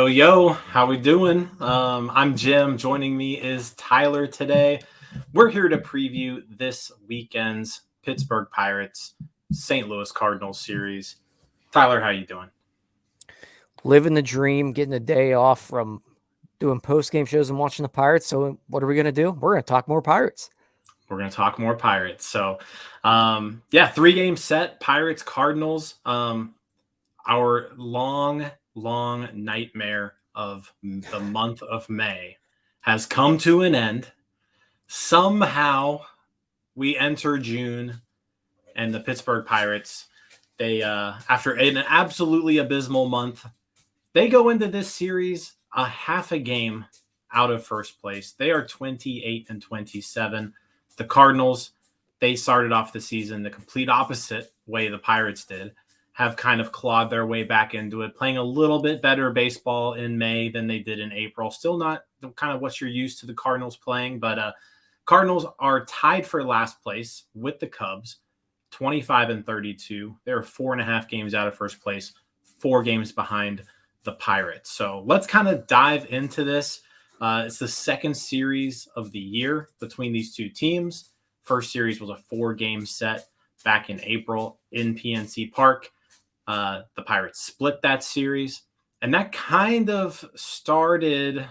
Yo, how we doing? I'm Jim. Joining me is Tyler today. We're here to preview this weekend's Pittsburgh Pirates St. Louis Cardinals series. Tyler, how you doing? Living the dream, getting a day off from doing post-game shows and watching the Pirates. So what are we going to do? We're going to talk more Pirates. We're going to talk more Pirates. So, 3-game set, Pirates, Cardinals. Our long nightmare of the month of May has come to an end. Somehow we enter June, and the Pittsburgh Pirates, they after an absolutely abysmal month, they go into this series a half a game out of first place. They are 28-27. The Cardinals, they started off the season the complete opposite way the Pirates did, have kind of clawed their way back into it, playing a little bit better baseball in May than they did in April. Still not kind of what you're used to the Cardinals playing, but Cardinals are tied for last place with the Cubs, 25-32. They're 4.5 games out of first place, 4 games behind the Pirates. So let's kind of dive into this. It's the second series of the year between these two teams. First series was a 4-game set back in April in PNC Park. The Pirates split that series, and that kind of started,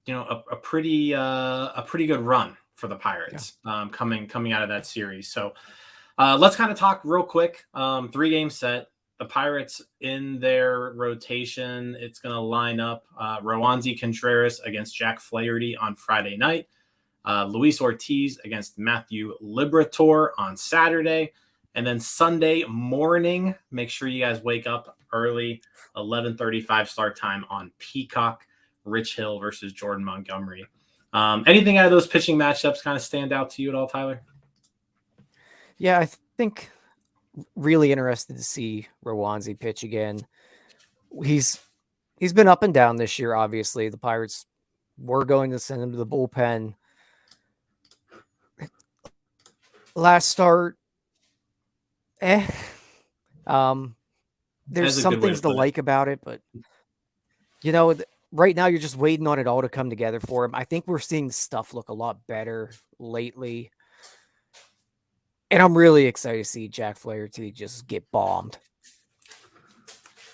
a pretty good run for the Pirates coming out of that series. So let's kind of talk real quick. 3-game set. The Pirates in their rotation, it's going to line up Roansy Contreras against Jack Flaherty on Friday night. Luis Ortiz against Matthew Liberatore on Saturday. And then Sunday morning, make sure you guys wake up early, 11:35 start time on Peacock, Rich Hill versus Jordan Montgomery. Anything out of those pitching matchups kind of stand out to you at all, Tyler? Yeah, I think really interested to see Roansy pitch again. He's been up and down this year, obviously. The Pirates were going to send him to the bullpen. Last start, there's some things to like about it, but right now you're just waiting on it all to come together for him. I think we're seeing stuff look a lot better lately, and I'm really excited to see Jack Flaherty just get bombed.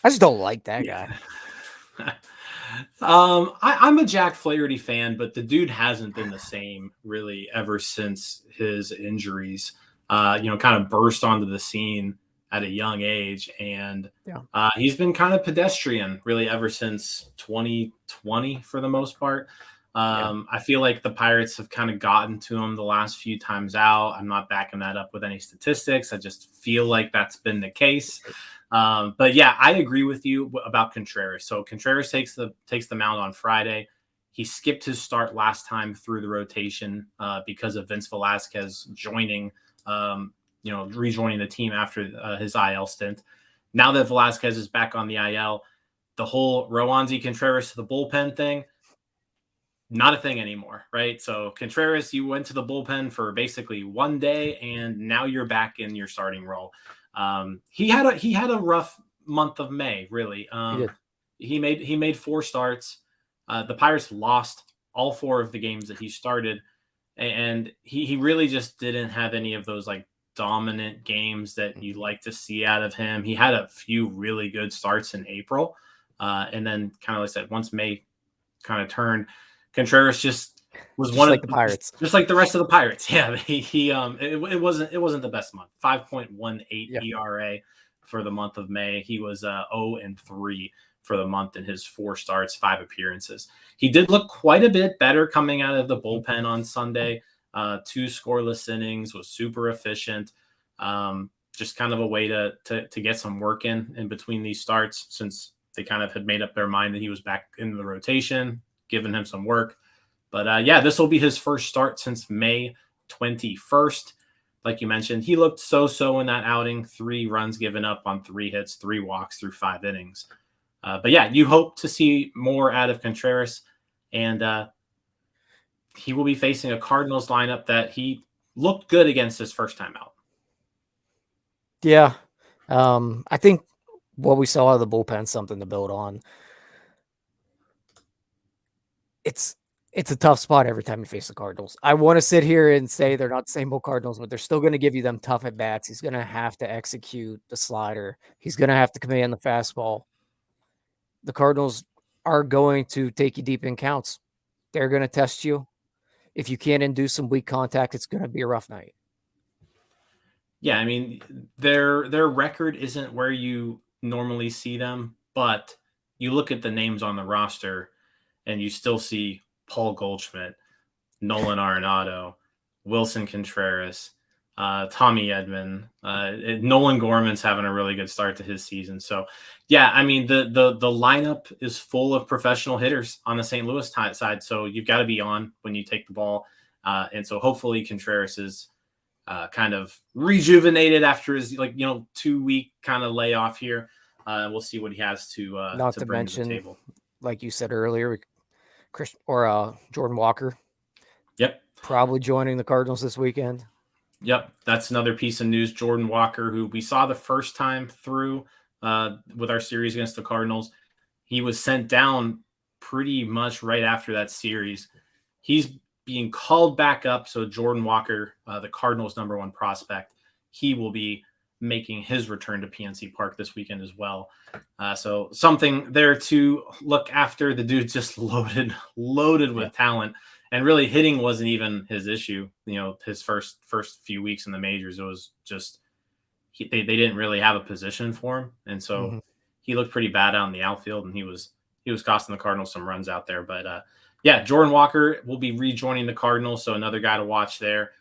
I just don't like that guy. I'm a Jack Flaherty fan, but the dude hasn't been the same really ever since his injuries. Kind of burst onto the scene at a young age, and he's been kind of pedestrian really ever since 2020 for the most part. I feel like the Pirates have kind of gotten to him the last few times out. I'm not backing that up with any statistics. I just feel like that's been the case. But yeah, I agree with you about Contreras. So Contreras takes the mound on Friday. He skipped his start last time through the rotation because of Vince Velasquez joining, rejoining the team after his IL stint. Now that Velasquez is back on the IL, the whole Roansy Contreras to the bullpen thing, not a thing anymore, right? So Contreras, you went to the bullpen for basically one day, and now you're back in your starting role. He had a rough month of May, really. He made 4 starts. The Pirates lost all 4 of the games that he started, and he really just didn't have any of those like dominant games that you like to see out of him. He had a few really good starts in April, and then kind of like I said, once May kind of turned, Contreras just was just one like of the Pirates, just like the rest of the Pirates. Yeah, it wasn't the best month. 5.18 ERA for the month of May. He was 0-3 for the month in his 4 starts, 5 appearances. He did look quite a bit better coming out of the bullpen on Sunday. 2 scoreless innings, was super efficient. Just kind of a way to get some work in between these starts, since they kind of had made up their mind that he was back in the rotation, giving him some work. But yeah, this will be his first start since May 21st. Like you mentioned, he looked so in that outing. 3 runs given up on 3 hits, 3 walks through 5 innings. But yeah, you hope to see more out of Contreras, and he will be facing a Cardinals lineup that he looked good against his first time out. Yeah. I think what we saw out of the bullpen, something to build on. It's a tough spot every time you face the Cardinals. I want to sit here and say they're not the same old Cardinals, but they're still going to give you them tough at bats. He's going to have to execute the slider. He's going to have to command the fastball. The Cardinals are going to take you deep in counts. They're going to test you. If you can't induce some weak contact, it's going to be a rough night. Yeah, I mean, their record isn't where you normally see them, but you look at the names on the roster and you still see Paul Goldschmidt, Nolan Arenado, Wilson Contreras, Tommy Edman, Nolan Gorman's having a really good start to his season. So, yeah, I mean, the lineup is full of professional hitters on the St. Louis side, so you've got to be on when you take the ball. And so hopefully Contreras is kind of rejuvenated after his 2-week kind of layoff here. We'll see what he has to bring to the table. Like you said earlier, Jordan Walker. Yep. Probably joining the Cardinals this weekend. Yep. That's another piece of news. Jordan Walker, who we saw the first time through with our series against the Cardinals, he was sent down pretty much right after that series. He's being called back up. So Jordan Walker, the Cardinals' #1 prospect, he will be making his return to PNC Park this weekend as well. So something there to look after. The dude just loaded with talent, and really hitting wasn't even his issue. His first few weeks in the majors, it was just they didn't really have a position for him, and so he looked pretty bad out in the outfield, and he was costing the Cardinals some runs out there. But yeah, Jordan Walker will be rejoining the Cardinals, so another guy to watch there.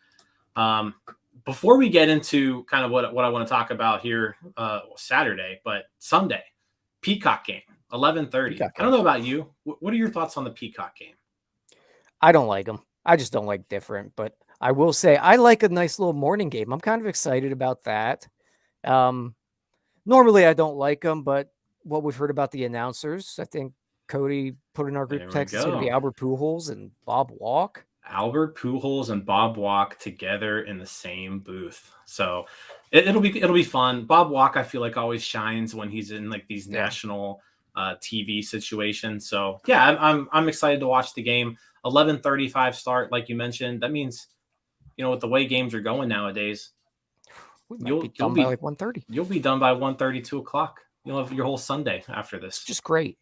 Before we get into kind of what I want to talk about here Saturday, but Sunday, Peacock game, 11:30. I don't know about you. What are your thoughts on the Peacock game? I don't like them. I just don't like different, but I will say I like a nice little morning game. I'm kind of excited about that. Normally I don't like them, but what we've heard about the announcers, I think Cody put in our group text, it's going to be Albert Pujols and Bob Walk. Albert Pujols and Bob Walk together in the same booth. So it'll be fun. Bob Walk, I feel like, always shines when he's in like these national TV situations. So yeah, I'm excited to watch the game. 11:35 start, like you mentioned. That means, with the way games are going nowadays, you'll be done by like 1:30. You'll be done by 1:30, 2 o'clock. You'll have your whole Sunday after this. It's just great.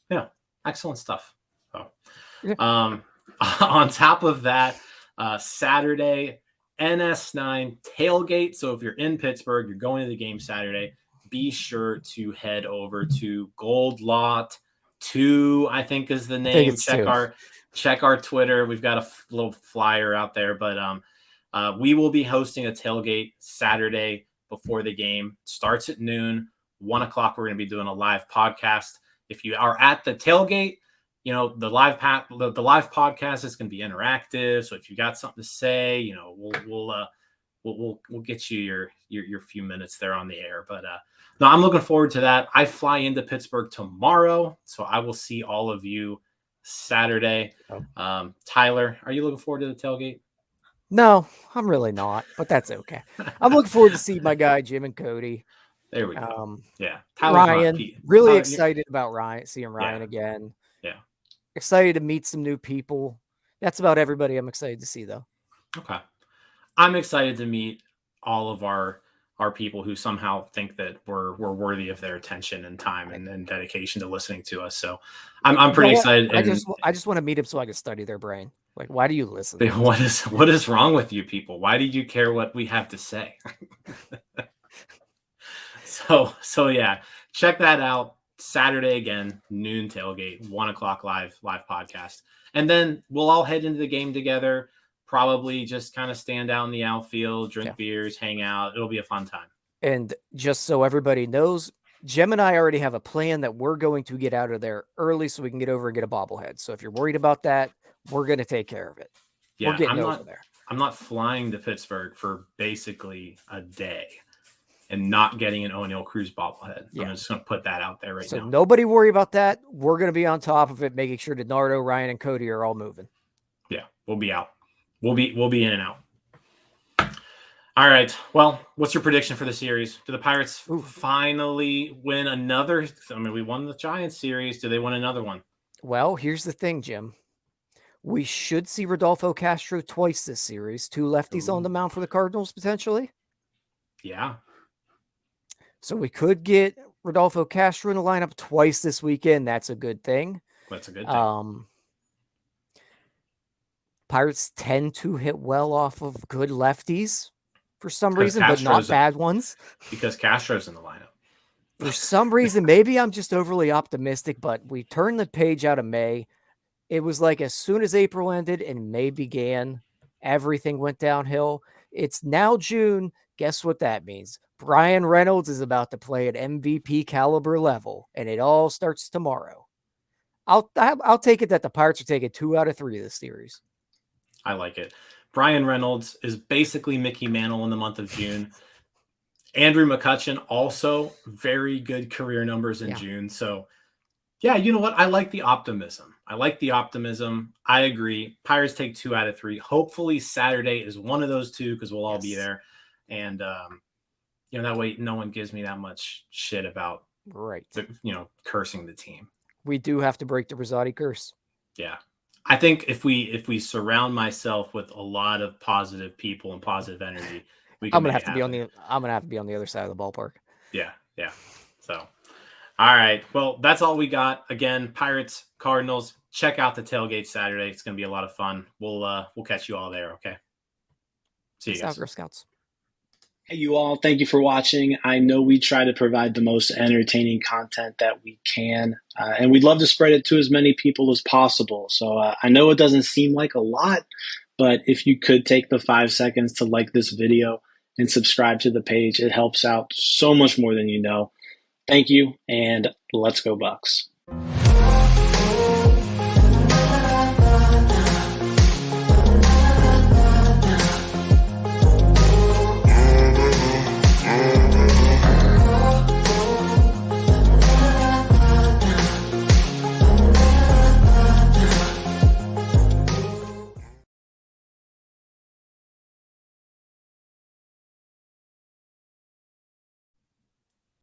Yeah, excellent stuff. So, on top of that, Saturday, NS9 tailgate. So if you're in Pittsburgh, you're going to the game Saturday, be sure to head over to Gold Lot 2, I think is the name. Check our Twitter. We've got a little flyer out there, but we will be hosting a tailgate Saturday before the game. Starts at noon. 1 o'clock, we're going to be doing a live podcast. If you are at the tailgate, the live podcast is going to be interactive. So if you got something to say, we'll get you your few minutes there on the air. But no, I'm looking forward to that. I fly into Pittsburgh tomorrow, so I will see all of you Saturday. Tyler, are you looking forward to the tailgate? No, I'm really not, but that's okay. I'm looking forward to see my guy Jim and Cody. There we go. Yeah, Ryan, really excited about seeing Ryan again. Yeah. Excited to meet some new people. That's about everybody I'm excited to see, though. Okay. I'm excited to meet all of our people who somehow think that we're worthy of their attention and time and dedication to listening to us. So I'm pretty excited. I just want to meet them so I can study their brain. Like, why do you listen? What is wrong with you people? Why do you care what we have to say? So yeah, check that out. Saturday again, noon tailgate, 1 o'clock live podcast. And then we'll all head into the game together. probably just kind of stand out in the outfield, drink Yeah. beers, hang out. It'll be a fun time. And just so everybody knows, Jim and I already have a plan that we're going to get out of there early so we can get over and get a bobblehead. So if you're worried about that, we're going to take care of it. We're Yeah, getting over there. I'm not flying to Pittsburgh for basically a day and not getting an O'Neill Cruz bobblehead. Yeah. I'm just going to put that out there right So now. nobody worry about that. We're going to be on top of it, making sure DiNardo, Ryan, and Cody are all moving. Yeah, we'll be out. We'll be in and out. All right. Well, what's your prediction for the series? Do the Pirates finally win another? I mean, we won the Giants series. Do they win another one? Well, here's the thing, Jim. We should see Rodolfo Castro twice this series. 2 lefties on the mound for the Cardinals, potentially. Yeah. So we could get Rodolfo Castro in the lineup twice this weekend. That's a good thing. That's a good thing. Pirates tend to hit well off of good lefties for some reason, but not bad ones. Because Castro's in the lineup. For some reason, maybe I'm just overly optimistic, but we turned the page out of May. It was like as soon as April ended and May began, everything went downhill. It's now June. Guess what that means? Brian Reynolds is about to play at MVP caliber level, and it all starts tomorrow. I'll take it that the Pirates are taking 2 out of 3 of this series. I like it. Brian Reynolds is basically Mickey Mantle in the month of June. Andrew McCutchen, also very good career numbers in June. So, yeah, you know what? I like the optimism. I agree. Pirates take 2 out of 3. Hopefully Saturday is one of those 2 because we'll all be there. And, that way no one gives me that much shit about, cursing the team. We do have to break the Rosati curse. Yeah. I think if we surround myself with a lot of positive people and positive energy, I'm gonna have to be on the other side of the ballpark. Yeah. So, all right. Well, that's all we got. Again, Pirates, Cardinals. Check out the tailgate Saturday. It's gonna be a lot of fun. We'll catch you all there. Okay. See you guys. Girl Scouts. Hey, you all. Thank you for watching. I know we try to provide the most entertaining content that we can, and we'd love to spread it to as many people as possible. So I know it doesn't seem like a lot, but if you could take the 5 seconds to like this video and subscribe to the page, it helps out so much more than you know. Thank you, and let's go Bucks.